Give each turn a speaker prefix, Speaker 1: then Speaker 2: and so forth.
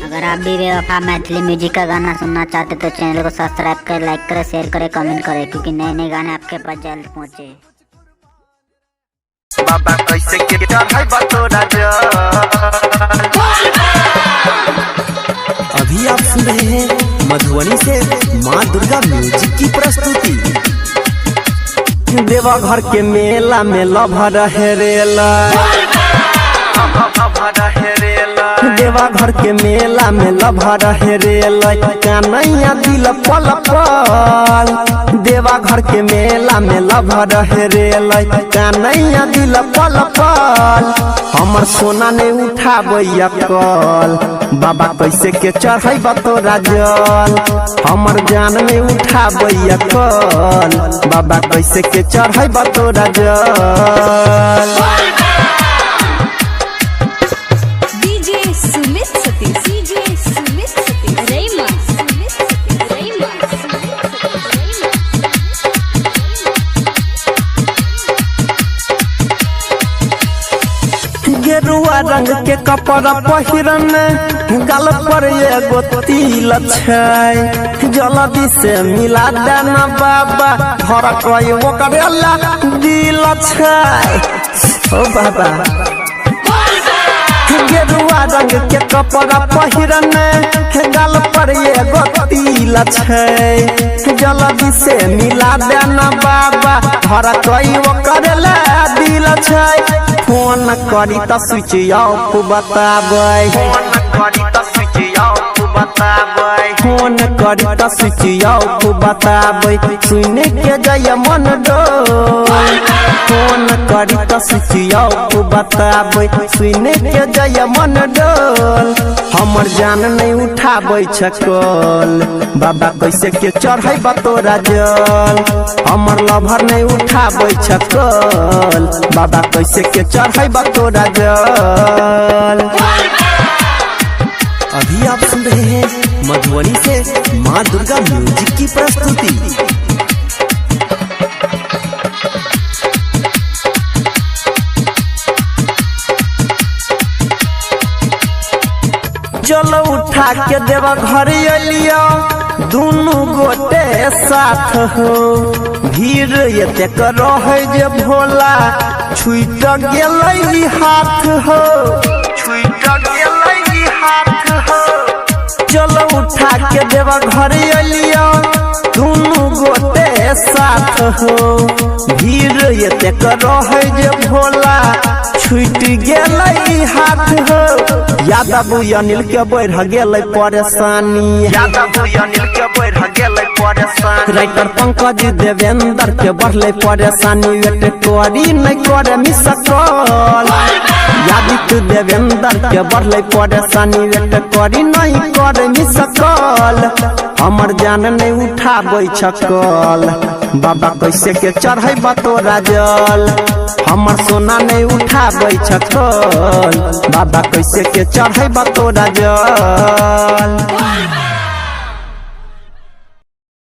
Speaker 1: अगर आप भी बेवफा मैथिली म्यूजिक का गाना सुनना चाहते तो चैनल को सब्सक्राइब करें, लाइक करें, शेयर करें, कमेंट करें, क्योंकि नए नए गाने आपके पास जल्द पहुँचे।
Speaker 2: बाबा कैसे के चढ़ाई बतोरा जा।
Speaker 3: अभी आप सुन रहे हैं मधुबनी से माँ दुर्गा म्यूजिक की प्रस्तुति।
Speaker 2: देवघर के मेला में लभर हेरेला, देवघर के मेला में लभर हेरेला, कन्हैया दिल पल पल। देवघर के मेला में लभर हेरेला, कन्हैया दिल पल पल। हमर सोना ने उठाबैया कल, बाबा कैसे के चढ़ाई बतोरा जल। हमर जान में उठाबैया कल, बाबा कैसे के चढ़ाई बतोरा जल। गेरुआ रंग के कपड़ा पहिरन, गाल पर एगो तिल छै, जल्दी से मिला देना बाबा, भर कई ओकरेला दिल छै। ओ बाबा गेरुआ रंग के कपड़ा पहिरन, गाल पर एगो तिल छै, जल्दी से मिला देना बाबा, भर कई ओकरेला दिल छै। फोन करी त स्विच ऑफ बताबै, फोन करी त स्विच ऑफ बताबै, फोन करी त स्विच ऑफ बताबै, सुन के जय मन डोल। फोन करी त स्विच ऑफ बताबै, सुन के जय मन डोल। हमर जान नहीं उठाबै छकल, बाबा कैसे के चढ़ाई बतोरा जल। हमर लभर नहीं उठाबै छकल, बाबा कैसे के चढ़ाई बतोरा जल।
Speaker 3: अभी आप सुन रहे हैं मधुबनी से माँ दुर्गा म्यूजिक की प्रस्तुति।
Speaker 2: चलो उठा के देवा घर अलियो, दोनों गोटे साथ हो। भीड़ एते रहे जे भोला, छूट गेलै हाथ हो, छूट गेलै हाथ हो। चलो उठा के देवा घर अलियो, दोनों गोटे साथ हो। भीड़ एते रहे जे भोला, छूट गेलै हाथ हो। यादव अनिल के बढ़ गेलै परेशानी, यादव अनिल के बढ़ गेलै परेशानी। राइटर पंकज देवेंद्र के बढ़ले परेशानी, वेट करी नहीं करे मिस कॉल। यादित्य देवेंद्र के बढ़ले परेशानी, वेट करी नहीं करे मिस कॉल। हमर जान नहीं उठाबै छकल, बाबा कैसे के चढ़ाई बतोरा जल। हमर सोना नहीं उठाबै छकल, बाबा कैसे के चढ़ाई बतोरा जल।